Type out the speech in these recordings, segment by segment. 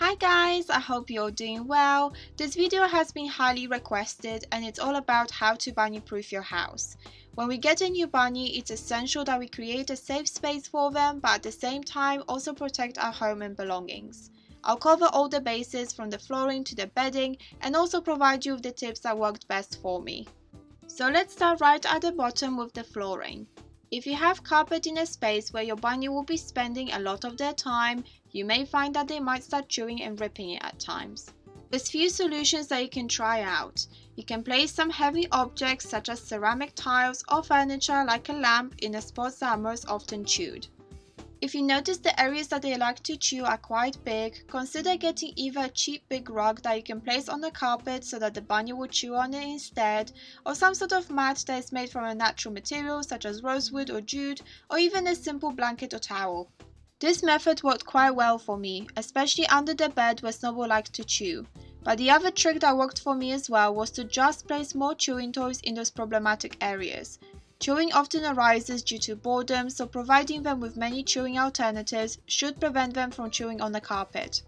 Hi guys, I hope you're doing well. This video has been highly requested and it's all about how to bunny proof your house. When we get a new bunny, it's essential that we create a safe space for them, but at the same time also protect our home and belongings. I'll cover all the bases from the flooring to the bedding and also provide you with the tips that worked best for me. So let's start right at the bottom with the flooring. If you have carpet in a space where your bunny will be spending a lot of their time, you may find that they might start chewing and ripping it at times. There's few solutions that you can try out. You can place some heavy objects such as ceramic tiles or furniture like a lamp in the spots that are most often chewed. If you notice the areas that they like to chew are quite big, consider getting either a cheap big rug that you can place on the carpet so that the bunny will chew on it instead, or some sort of mat that is made from a natural material such as rosewood or jute, or even a simple blanket or towel. This method worked quite well for me, especially under the bed where Snowball likes to chew. But the other trick that worked for me as well was to just place more chewing toys in those problematic areas. Chewing often arises due to boredom, so providing them with many chewing alternatives should prevent them from chewing on the carpet.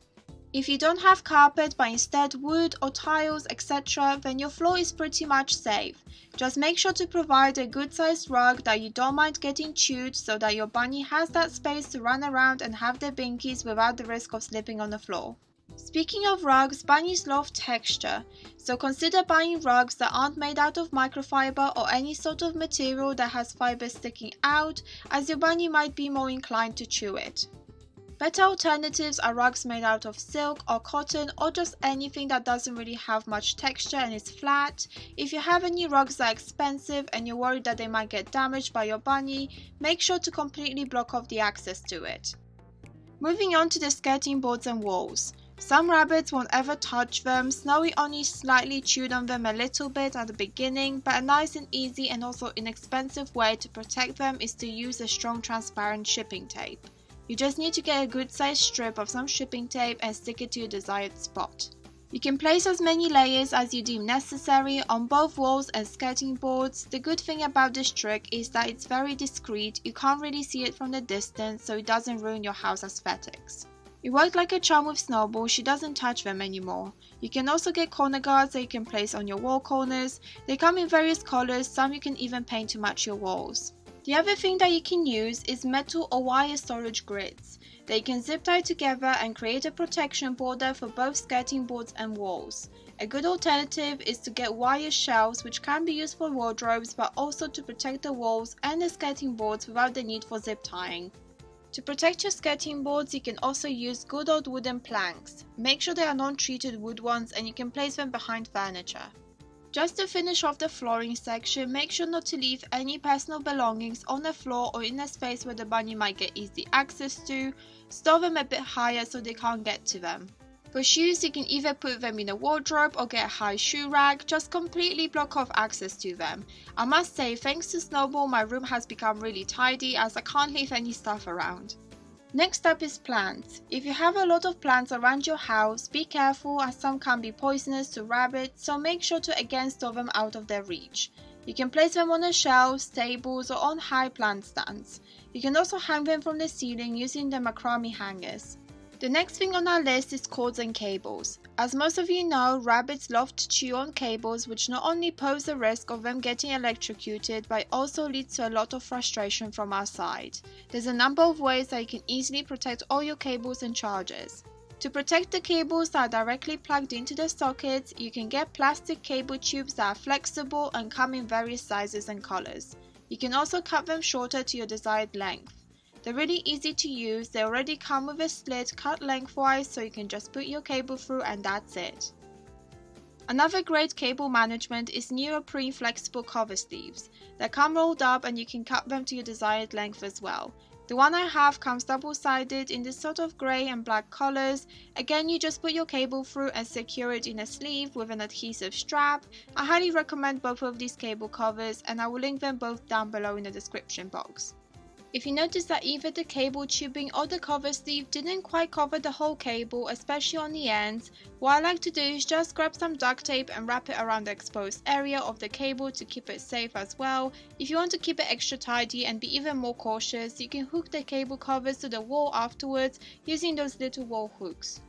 If you don't have carpet but instead wood or tiles etc., then your floor is pretty much safe. Just make sure to provide a good sized rug that you don't mind getting chewed so that your bunny has that space to run around and have their binkies without the risk of slipping on the floor. Speaking of rugs, bunnies love texture, so consider buying rugs that aren't made out of microfiber or any sort of material that has fibers sticking out, as your bunny might be more inclined to chew it. Better alternatives are rugs made out of silk or cotton or just anything that doesn't really have much texture and is flat. If you have any rugs that are expensive and you're worried that they might get damaged by your bunny, make sure to completely block off the access to it. Moving on to the skirting boards and walls. Some rabbits won't ever touch them. Snowy only slightly chewed on them a little bit at the beginning, but a nice and easy and also inexpensive way to protect them is to use a strong transparent shipping tape. You just need to get a good sized strip of some shipping tape and stick it to your desired spot. You can place as many layers as you deem necessary on both walls and skirting boards. The good thing about this trick is that it's very discreet, you can't really see it from the distance, so it doesn't ruin your house aesthetics. It worked like a charm with Snowball, she doesn't touch them anymore. You can also get corner guards that you can place on your wall corners. They come in various colours, some you can even paint to match your walls. The other thing that you can use is metal or wire storage grids. They can zip tie together and create a protection border for both skirting boards and walls. A good alternative is to get wire shelves, which can be used for wardrobes but also to protect the walls and the skirting boards without the need for zip tying. To protect your skirting boards, you can also use good old wooden planks. Make sure they are non-treated wood ones and you can place them behind furniture. Just to finish off the flooring section, make sure not to leave any personal belongings on the floor or in a space where the bunny might get easy access to. Store them a bit higher so they can't get to them. For shoes, you can either put them in a wardrobe or get a high shoe rack, just completely block off access to them. I must say, thanks to Snowball, my room has become really tidy as I can't leave any stuff around. Next up is plants. If you have a lot of plants around your house, be careful as some can be poisonous to rabbits, so make sure to again store them out of their reach. You can place them on the shelves, tables or on high plant stands. You can also hang them from the ceiling using the macrame hangers. The next thing on our list is cords and cables. As most of you know, rabbits love to chew on cables, which not only pose the risk of them getting electrocuted but also leads to a lot of frustration from our side. There's a number of ways that you can easily protect all your cables and chargers. To protect the cables that are directly plugged into the sockets, you can get plastic cable tubes that are flexible and come in various sizes and colors. You can also cut them shorter to your desired length. They're really easy to use, they already come with a slit cut lengthwise so you can just put your cable through and that's it. Another great cable management is Neoprene flexible cover sleeves. They come rolled up and you can cut them to your desired length as well. The one I have comes double-sided in this sort of grey and black colours. Again, you just put your cable through and secure it in a sleeve with an adhesive strap. I highly recommend both of these cable covers and I will link them both down below in the description box. If you notice that either the cable tubing or the cover sleeve didn't quite cover the whole cable, especially on the ends, what I like to do is just grab some duct tape and wrap it around the exposed area of the cable to keep it safe as well. If you want to keep it extra tidy and be even more cautious, you can hook the cable covers to the wall afterwards using those little wall hooks.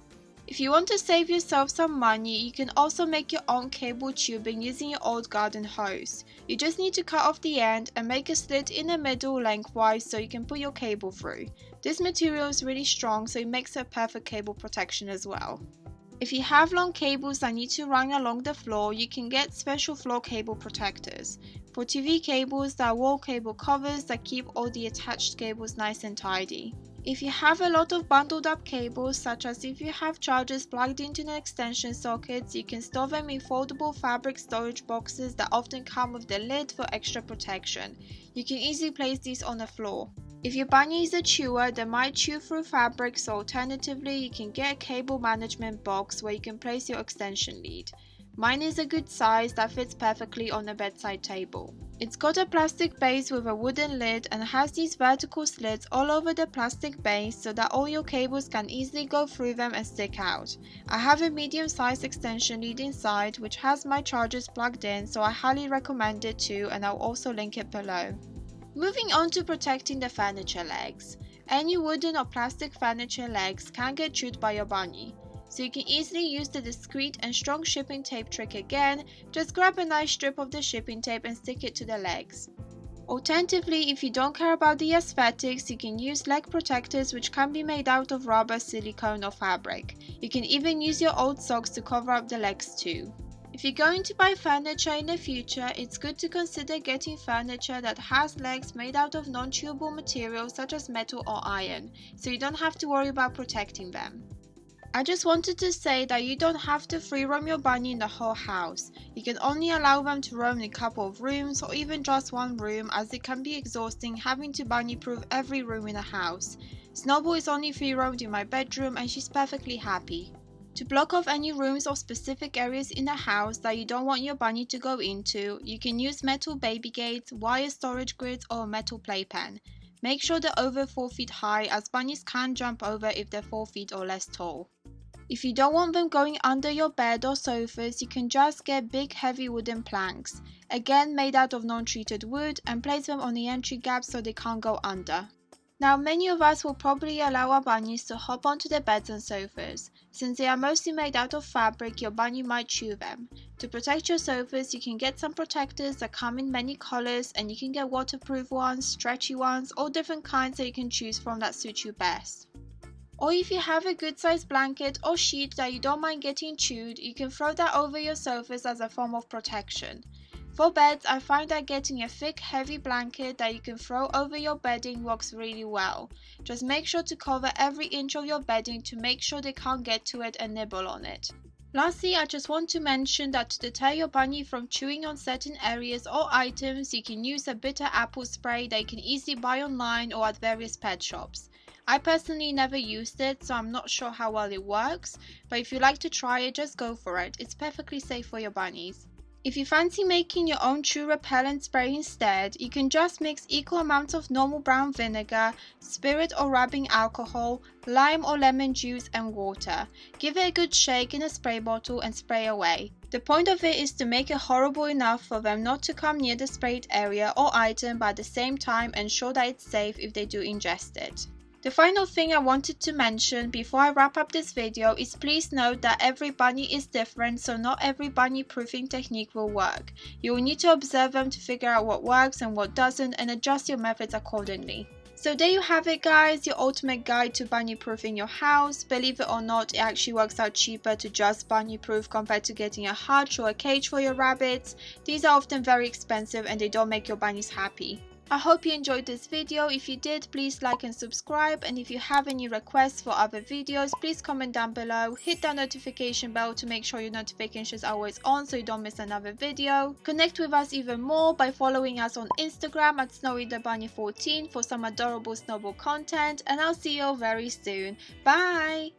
If you want to save yourself some money, you can also make your own cable tubing using your old garden hose. You just need to cut off the end and make a slit in the middle lengthwise so you can put your cable through. This material is really strong, so it makes a perfect cable protection as well. If you have long cables that need to run along the floor, you can get special floor cable protectors. For TV cables, there are wall cable covers that keep all the attached cables nice and tidy. If you have a lot of bundled up cables, such as if you have chargers plugged into an extension sockets, you can store them in foldable fabric storage boxes that often come with the lid for extra protection. You can easily place these on the floor. If your bunny is a chewer, they might chew through fabric, so alternatively you can get a cable management box where you can place your extension lead. Mine is a good size that fits perfectly on a bedside table. It's got a plastic base with a wooden lid and has these vertical slits all over the plastic base so that all your cables can easily go through them and stick out. I have a medium-sized extension lead inside which has my chargers plugged in, so I highly recommend it too, and I'll also link it below. Moving on to protecting the furniture legs. Any wooden or plastic furniture legs can get chewed by your bunny. So you can easily use the discreet and strong shipping tape trick again. Just grab a nice strip of the shipping tape and stick it to the legs. Alternatively, if you don't care about the aesthetics, you can use leg protectors which can be made out of rubber, silicone or fabric. You can even use your old socks to cover up the legs too. If you're going to buy furniture in the future, it's good to consider getting furniture that has legs made out of non-chewable materials such as metal or iron, so you don't have to worry about protecting them. I just wanted to say that you don't have to free roam your bunny in the whole house. You can only allow them to roam in a couple of rooms or even just one room, as it can be exhausting having to bunny proof every room in the house. Snowball is only free roamed in my bedroom and she's perfectly happy. To block off any rooms or specific areas in the house that you don't want your bunny to go into, you can use metal baby gates, wire storage grids or a metal playpen. Make sure they're over 4 feet high, as bunnies can jump over if they're 4 feet or less tall. If you don't want them going under your bed or sofas, you can just get big heavy wooden planks, again made out of non-treated wood, and place them on the entry gaps so they can't go under. Now, many of us will probably allow our bunnies to hop onto the beds and sofas. Since they are mostly made out of fabric, your bunny might chew them. To protect your sofas, you can get some protectors that come in many colors, and you can get waterproof ones, stretchy ones, all different kinds that you can choose from that suit you best. Or if you have a good sized blanket or sheet that you don't mind getting chewed, you can throw that over your sofas as a form of protection. For beds, I find that getting a thick, heavy blanket that you can throw over your bedding works really well. Just make sure to cover every inch of your bedding to make sure they can't get to it and nibble on it. Lastly, I just want to mention that to deter your bunny from chewing on certain areas or items, you can use a bitter apple spray that you can easily buy online or at various pet shops. I personally never used it, so I'm not sure how well it works, but if you like to try it, just go for it. It's perfectly safe for your bunnies. If you fancy making your own true repellent spray instead, you can just mix equal amounts of normal brown vinegar, spirit or rubbing alcohol, lime or lemon juice and water. Give it a good shake in a spray bottle and spray away. The point of it is to make it horrible enough for them not to come near the sprayed area or item, but at the same time ensure that it's safe if they do ingest it. The final thing I wanted to mention before I wrap up this video is please note that every bunny is different, so not every bunny proofing technique will work. You will need to observe them to figure out what works and what doesn't, and adjust your methods accordingly. So there you have it guys, your ultimate guide to bunny proofing your house. Believe it or not, it actually works out cheaper to just bunny proof compared to getting a hutch or a cage for your rabbits. These are often very expensive and they don't make your bunnies happy. I hope you enjoyed this video. If you did, please like and subscribe, and if you have any requests for other videos, please comment down below. Hit that notification bell to make sure your notifications are always on so you don't miss another video. Connect with us even more by following us on Instagram at SnowyTheBunny14 for some adorable snowball content, and I'll see you all very soon. Bye!